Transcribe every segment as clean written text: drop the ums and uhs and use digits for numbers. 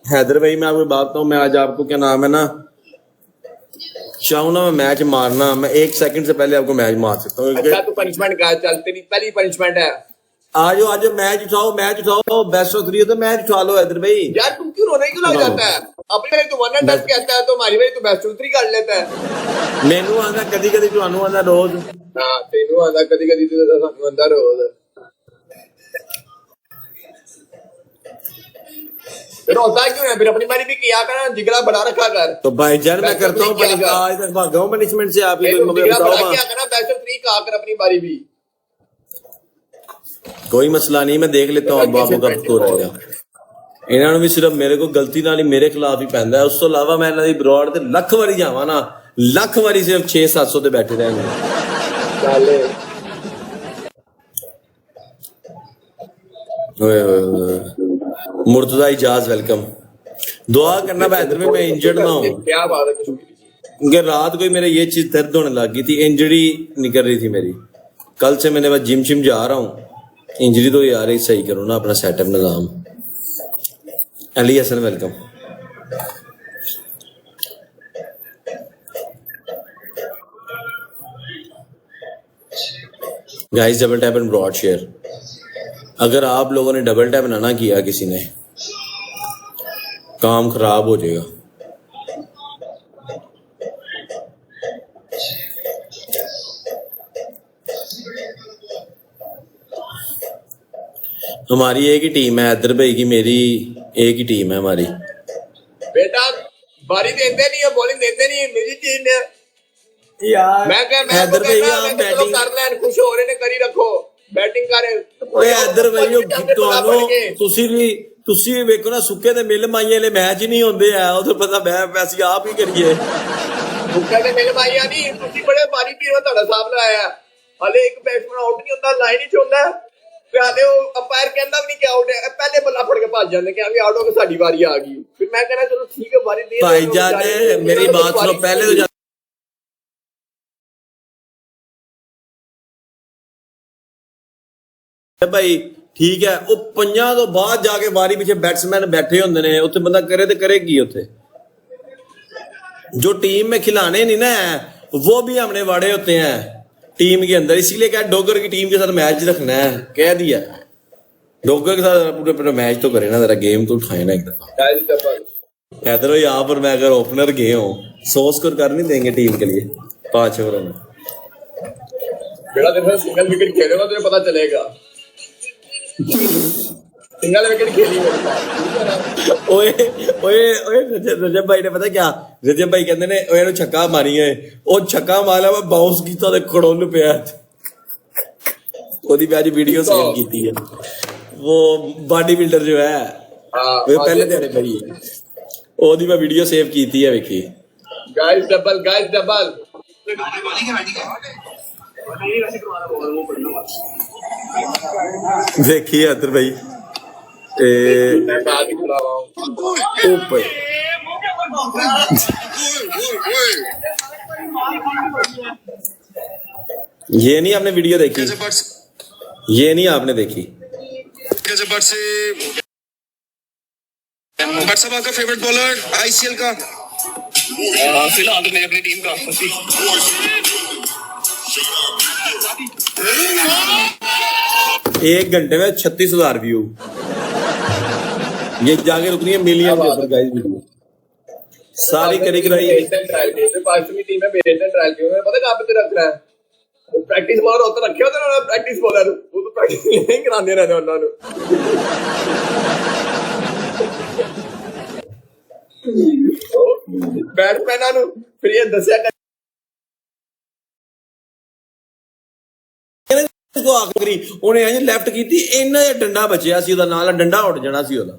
हैदर भाई मैं आपको बात बताऊं, मैं आज आपको क्या नाम है ना, चाहूँ ना मैं मैच मारना, मैं 1 सेकंड से पहले आपको मैच मार सकता हूँ। अच्छा तू पनिशमेंट का चल, तेरी पहली पनिशमेंट है। आज मैच उठाओ, बेस्ट ऑफ 3 तो मैच उठा लो हैदर भाई। यार तुम क्यों रोने क्यों लग जाता है? अपनी बारी तू 1 and 10 कहता है, तो हमारी बारी तू बेस्ट ऑफ 3 कर लेता है। मैनू आंदा कदी कदी, ਤੁਹਾਨੂੰ आंदा रोज। हाँ तेनू आंदा कदी कदी, ते सानू आंदा रोज। फिर होता क्यों है? फिर अपनी बारी भी किया कर, जिगरा बढ़ा रखा कर। तो भाईजान मैं करता हूँ, आज तक भागा हूँ पनिशमेंट से। आप ही जिगरा बढ़ा क्या करना, बेस्ट ऑफ 3 का कर अपनी बारी भी। कोई मसला नहीं, मैं देख लेता हूँ बाबू कब स्कोर आएगा। ਇਹਨਾਂ ਨੂੰ ਵੀ ਸਿਰਫ ਮੇਰੇ ਕੋ ਗਲਤੀ ਨਾਲ ਹੀ ਮੇਰੇ ਖਿਲਾਫ ਹੀ ਪੈਂਦਾ। ਉਸ ਤੋਂ ਇਲਾਵਾ ਮੈਂ ਇਹਨਾਂ ਦੀ ਬਰੋਡ ਤੇ ਲੱਖ ਵਾਰੀ ਜਾਵਾਂ ਨਾ, ਲੱਖ ਵਾਰੀ ਸਿਰਫ 600-700 ਤੇ ਬੈਠੇ ਰਹਿਣਗੇ। ਓਏ ਓਏ मुर्तजा इजाज वेलकम। दुआ करना बेहतर में मैं इंजर्ड ना हूँ। क्या बात है? क्योंकि रात को मेरे ये चीज दर्द होने लग गई थी, इंजरी निकल रही थी मेरी। कल से मैंने बस जिम शिम जा रहा हूँ, इंजरी तो यार ही सही करो ना अपना सेटअप निजाम। Ali Hasan welcome. Guys double tap and broad share. अगर आप लोगों ने डबल टैप ना किया किसी ने, काम खराब हो जाएगा। हमारी एक ही टीम है हैदर भाई की, मेरी एक ही टीम है हमारी। बेटा बारी देते नहीं है, बॉलिंग देते नहीं है, मेरी टीम है यार। मैं हैदर भाई आप बैटिंग कर लें, खुश हो रहे ने करी रखो, बैटिंग करे। ਓਏ ਇੱਧਰ ਬਈਓ ਤੁਸੀਂ ਵੀ ਵੇਖੋ ਨਾ, ਸੁੱਕੇ ਤੇ ਮਿਲ ਮਾਈਏ ਵਾਲੇ ਮੈਚ ਹੀ ਨਹੀਂ ਹੁੰਦੇ ਆ, ਉਧਰ ਪਤਾ ਮੈਂ ਅਸੀਂ ਆਪ ਹੀ ਕਰੀਏ। ਸੁੱਕੇ ਤੇ ਮਿਲ ਮਾਈਆ ਨਹੀਂ, ਤੁਸੀਂ ਬੜੇ ਬਾਰੀ ਪੀਰ ਤੁਹਾਡਾ ਸਾਹਬ ਲਾਇਆ। ਹਲੇ ਇੱਕ ਬੈਟਸਮੈਨ ਆਊਟ ਨਹੀਂ ਹੁੰਦਾ, ਲਾਈਨ ਹੀ ਚੋਂਦਾ ਤੇ ਹਾਲੇ ਉਹ ਅੰਪਾਇਰ ਕਹਿੰਦਾ ਵੀ ਨਹੀਂ ਕਿ ਆਊਟ ਹੈ, ਪਹਿਲੇ ਬੱਲਾ ਫੜ ਕੇ ਭੱਜ ਜਾਂਦੇ ਕਿ ਵੀ ਆਊਟ ਹੋ ਕੇ ਸਾਡੀ ਵਾਰੀ ਆ ਗਈ। ਫਿਰ ਮੈਂ ਕਹਿੰਦਾ ਚਲੋ ਠੀਕ ਹੈ ਵਾਰੀ ਦੇ। ਭਾਈਜਾਨ ਮੇਰੀ ਬਾਤ ਸੁਣੋ, ਪਹਿਲੇ तो भाई ठीक है, वो 5 तो बाद जाके वारी पीछे बैट्समैन बैठे होंगे ने, उत्थे बंदा करे तो करे की उत्थे। जो टीम में खिलाने नहीं ना है, वो भी हमने वाड़े होते हैं टीम के अंदर। इसीलिए क्या डोगर की टीम के साथ मैच रखना है, कह दिया डोगर के साथ पूरे पूरे मैच तो करे ना, जरा गेम तो उठाए ना एक दफा। इधर यहाँ पर मैं अगर ओपनर गए हो 100 स्कोर कर नहीं देंगे टीम के लिए 5 ओवरों में। बेटा देखो सिंगल विकेट खेलेगा तो पता चलेगा, सिंगल विकेट खेली। ओए ओए ओए रजब भाई ने पता क्या, रजब भाई कहते ने ओए छक्का मारी है, ਉਹ ਛੱਕਾ ਮਾਰਿਆ ਵਾ ਬਾਉਂਸ ਕੀਤਾ ਤੇ ਖੜੋਂ ਨੂੰ ਪਿਆ। ਉਹਦੀ ਅੱਜ ਵੀਡੀਓ ਸੇਵ ਕੀਤੀ ਹੈ, ਉਹ ਬਾਡੀ ਬਿਲਡਰ ਜੋ ਹੈ ਉਹ ਪਹਿਲੇ ਦਿਹਾੜੇ ਭਾਈ, ਉਹਦੀ ਮੈਂ ਵੀਡੀਓ ਸੇਵ ਕੀਤੀ ਹੈ, ਵੇਖੀ। गाइस डबल देखिए अदर भाई ये नहीं आपने वीडियो देखी, ये नहीं आपने देखी। आपका फेवरेट बॉलर आईसीएल का फिलहाल तो मेरी अपनी टीम का 1 घंटे में 36,000 व्यू, ये जाके रुकनी है मिलियन के ऊपर गाइस वीडियो सारी करी कराई। पाकिस्तानी टीम में बेहतर ट्रायल किया, पता कहां पे रख रहा है, वो प्रैक्टिस बॉलर होता रखे होते ना, प्रैक्टिस बॉलर वो तो प्रैक्टिस नहीं कराते रहते उन्होंने। बैट्समैन ਨੂੰ ਫਿਰ ਇਹ ਦੱਸਿਆ ਕੋ ਆਖਰੀ ਉਹਨੇ ਐਂ ਲੈਫਟ ਕੀਤੀ, ਇੰਨਾ ਜਿਹਾ ਡੰਡਾ ਬਚਿਆ ਸੀ, ਉਹਦਾ ਨਾਲ ਡੰਡਾ ਉੱਡ ਜਾਣਾ ਸੀ ਉਹਦਾ।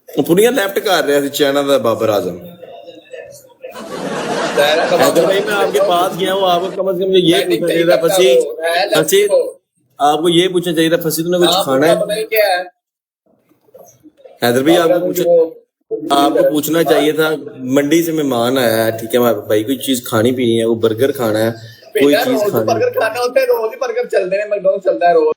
ਉਹ ਪੂਰੀਆਂ ਲੈਫਟ ਕਰ ਰਿਹਾ ਸੀ ਚਾਈਨਾ ਦਾ ਬਾਬਰ आजम। अगर भाई मैं आपके पास गया हूँ, आपको कम से कम ये पूछना चाहिए था फंसी, आपको ये पूछना चाहिए था फंसी तूने कुछ खाना है? हैदर भाई आपको पूछना चाहिए था, मंडी से मेहमान आया है, ठीक है भाई कोई चीज खानी पीनी है, वो बर्गर खाना है, कोई चीज खानी है। बर्गर खाना होता है रोज ही, बर्गर चलते हैं, मैकडॉनल्ड्स चलता है रोज।